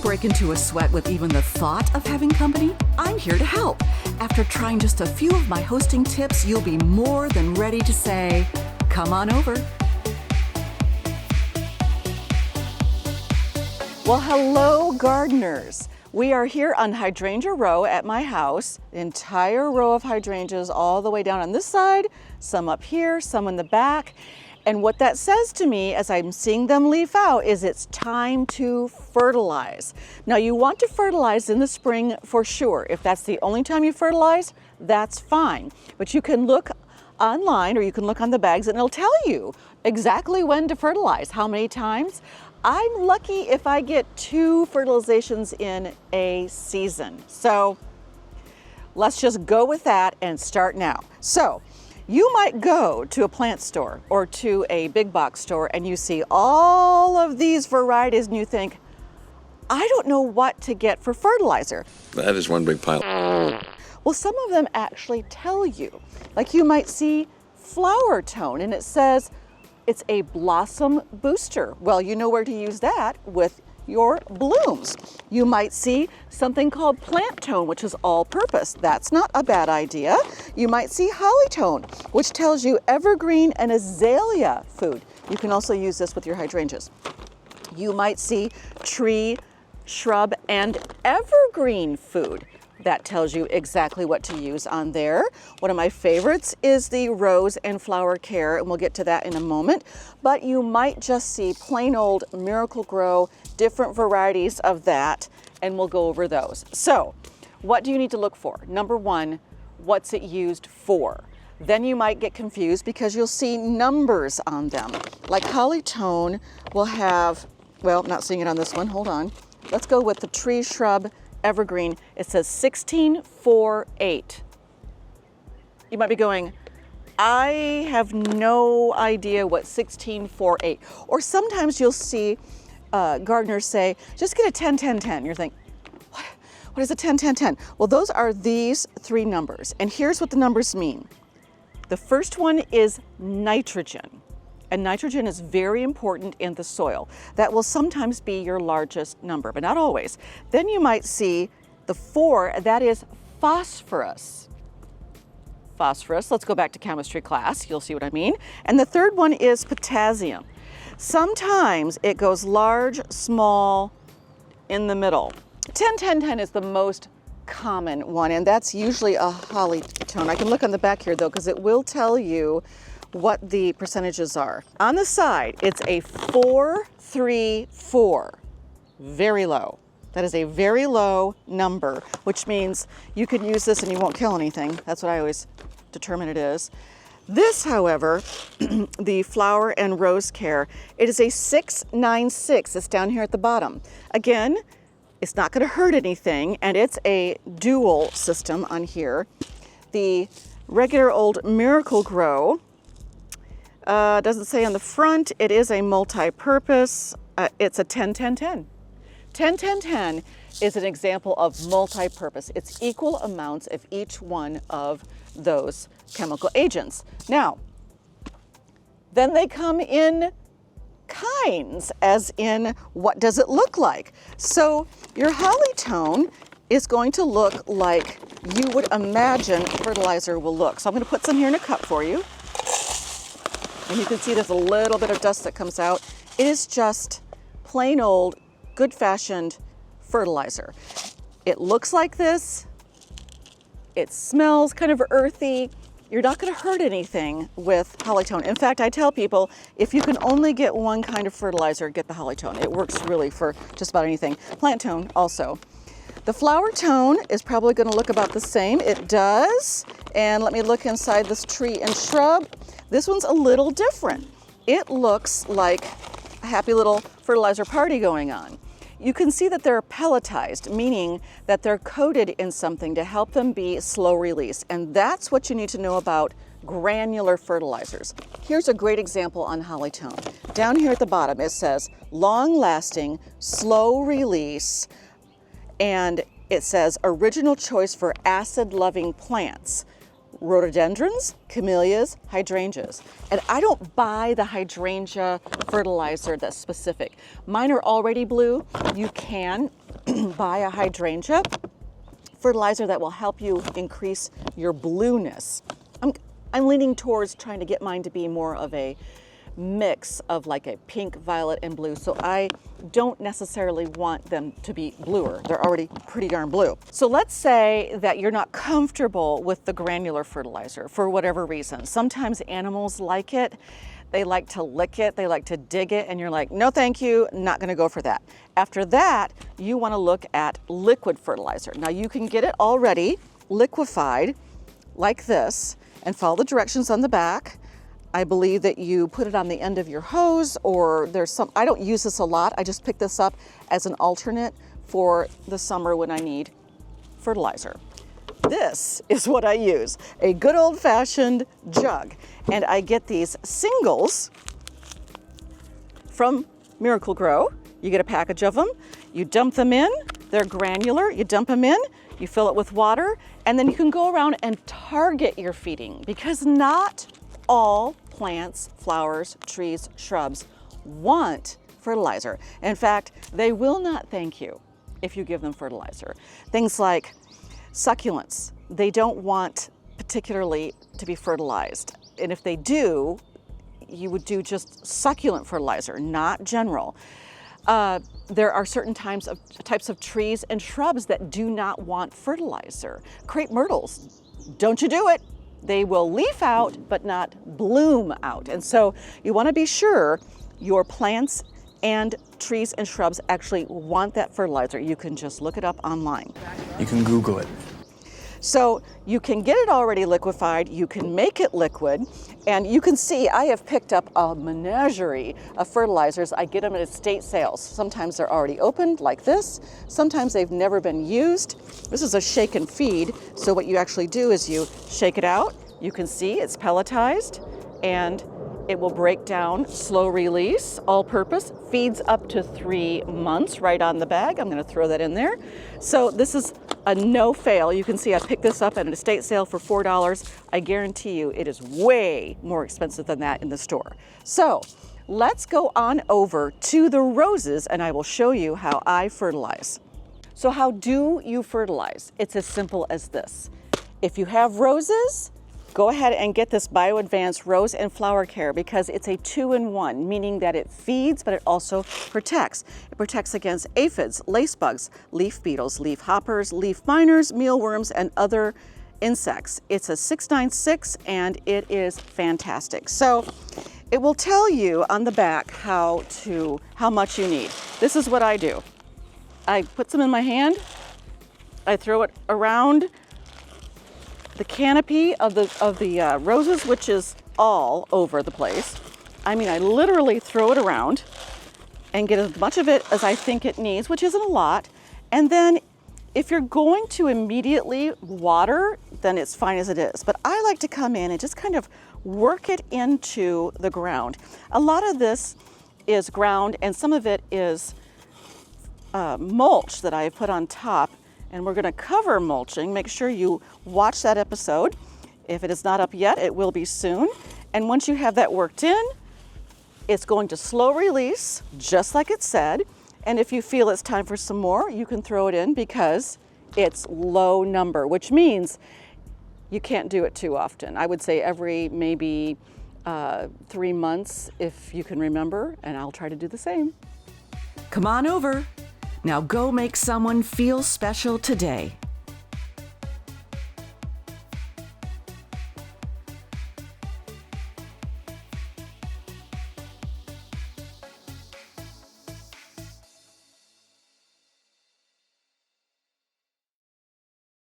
break into a sweat with even the thought of having company? I'm here to help. After trying just a few of my hosting tips, you'll be more than ready to say, come on over. Well, hello, gardeners. We are here on Hydrangea Row at my house. The entire row of hydrangeas all the way down on this side, some up here, some in the back. And what that says to me as I'm seeing them leaf out is it's time to fertilize. Now you want to fertilize in the spring for sure. If that's the only time you fertilize, that's fine. But you can look online or you can look on the bags and it'll tell you exactly when to fertilize, how many times. I'm lucky if I get 2 fertilizations in a season. So let's just go with that and start now. So you might go to a plant store or to a big box store and you see all of these varieties and you think, I don't know what to get for fertilizer. That is one big pile. Well, some of them actually tell you. Like you might see flower tone and it says it's a blossom booster. Well, you know where to use that with your blooms. You might see something called plant tone, which is all purpose. That's not a bad idea. You might see holly tone, which tells you evergreen and azalea food. You can also use this with your hydrangeas. You might see tree, shrub, and evergreen food. That tells you exactly what to use on there. One of my favorites is the rose and flower care, and we'll get to that in a moment. But you might just see plain old Miracle-Gro, different varieties of that, and we'll go over those. So, what do you need to look for? Number one, what's it used for? Then you might get confused because you'll see numbers on them. Like holly tone will have, well, I'm not seeing it on this one, hold on. Let's go with the tree, shrub, evergreen. It says 1648. You might be going, I have no idea what 1648. Or sometimes you'll see gardeners say, just get a 10-10-10. You're thinking, what is a 10-10-10? Well, those are these 3 numbers. And here's what the numbers mean. The first one is nitrogen. And nitrogen is very important in the soil. That will sometimes be your largest number, but not always. Then you might see the 4, that is phosphorus. Phosphorus, let's go back to chemistry class, you'll see what I mean. And the third one is potassium. Sometimes it goes large, small, in the middle. 10-10-10 is the most common one, and that's usually a holly tone. I can look on the back here though, because it will tell you what the percentages are. On the side, it's a 4-3-4, very low. That is a very low number, which means you can use this and you won't kill anything. That's what I always determine it is. This, however, the flower and rose care, it is a 696. It's down here at the bottom. Again, it's not gonna hurt anything, and it's a dual system on here. The regular old Miracle-Gro, doesn't say on the front, it is a multi-purpose. It's a 10-10-10. 10-10-10 is an example of multi-purpose. It's equal amounts of each one of those chemical agents. Now, then they come in kinds, as in what does it look like? So your holly tone is going to look like you would imagine fertilizer will look. So I'm going to put some here in a cup for you. And you can see there's a little bit of dust that comes out. It is just plain old, good-fashioned fertilizer. It looks like this. It smells kind of earthy. You're not going to hurt anything with holly tone. In fact, I tell people, if you can only get one kind of fertilizer, get the holly tone. It works really for just about anything. Plant tone also. The flower tone is probably going to look about the same. It does. And let me look inside this tree and shrub. This one's a little different. It looks like a happy little fertilizer party going on. You can see that they're pelletized, meaning that they're coated in something to help them be slow release. And that's what you need to know about granular fertilizers. Here's a great example on holly tone. Down here at the bottom, it says long-lasting, slow release, and it says original choice for acid-loving plants. Rhododendrons, camellias, hydrangeas. And I don't buy the hydrangea fertilizer that's specific. Mine are already blue. You can buy a hydrangea fertilizer that will help you increase your blueness. I'm leaning towards trying to get mine to be more of a mix of like a pink, violet, and blue. So I don't necessarily want them to be bluer. They're already pretty darn blue. So let's say that you're not comfortable with the granular fertilizer for whatever reason. Sometimes animals like it. They like to lick it, they like to dig it, and you're like, no thank you, not gonna go for that. After that, you wanna look at liquid fertilizer. Now you can get it already liquefied like this and follow the directions on the back. I believe that you put it on the end of your hose, or there's some, I don't use this a lot, I just pick this up as an alternate for the summer when I need fertilizer. This is what I use, a good old-fashioned jug. And I get these singles from Miracle Grow. You get a package of them, you dump them in, they're granular, you dump them in, you fill it with water, and then you can go around and target your feeding, because not all plants, flowers, trees, shrubs want fertilizer. In fact, they will not thank you if you give them fertilizer. Things like succulents, they don't want particularly to be fertilized. And if they do, you would do just succulent fertilizer, not general. There are certain types of trees and shrubs that do not want fertilizer. Crepe myrtles, don't you do it. They will leaf out, but not bloom out. And so you want to be sure your plants and trees and shrubs actually want that fertilizer. You can just look it up online. You can Google it. So you can get it already liquefied, you can make it liquid, and you can see I have picked up a menagerie of fertilizers. I get them at estate sales. Sometimes they're already opened like this. Sometimes they've never been used. This is a shake and feed. So what you actually do is you shake it out. You can see it's pelletized, and it will break down, slow release, all purpose, feeds up to 3 months right on the bag. I'm gonna throw that in there. So this is a no fail. You can see I picked this up at an estate sale for $4. I guarantee you it is way more expensive than that in the store. So let's go on over to the roses and I will show you how I fertilize. So how do you fertilize? It's as simple as this. If you have roses, go ahead and get this Bio Advanced Rose and Flower Care, because it's a 2-in-1, meaning that it feeds, but it also protects. It protects against aphids, lace bugs, leaf beetles, leaf hoppers, leaf miners, mealworms, and other insects. It's a 696 and it is fantastic. So it will tell you on the back how much you need. This is what I do. I put some in my hand, I throw it around the canopy of the roses, which is all over the place. I mean, I literally throw it around and get as much of it as I think it needs, which isn't a lot. And then if you're going to immediately water, then it's fine as it is. But I like to come in and just kind of work it into the ground. A lot of this is ground and some of it is mulch that I put on top. And we're gonna cover mulching. Make sure you watch that episode. If it is not up yet, it will be soon. And once you have that worked in, it's going to slow release, just like it said. And if you feel it's time for some more, you can throw it in because it's low number, which means you can't do it too often. I would say every maybe 3 months if you can remember, and I'll try to do the same. Come on over. Now go make someone feel special today.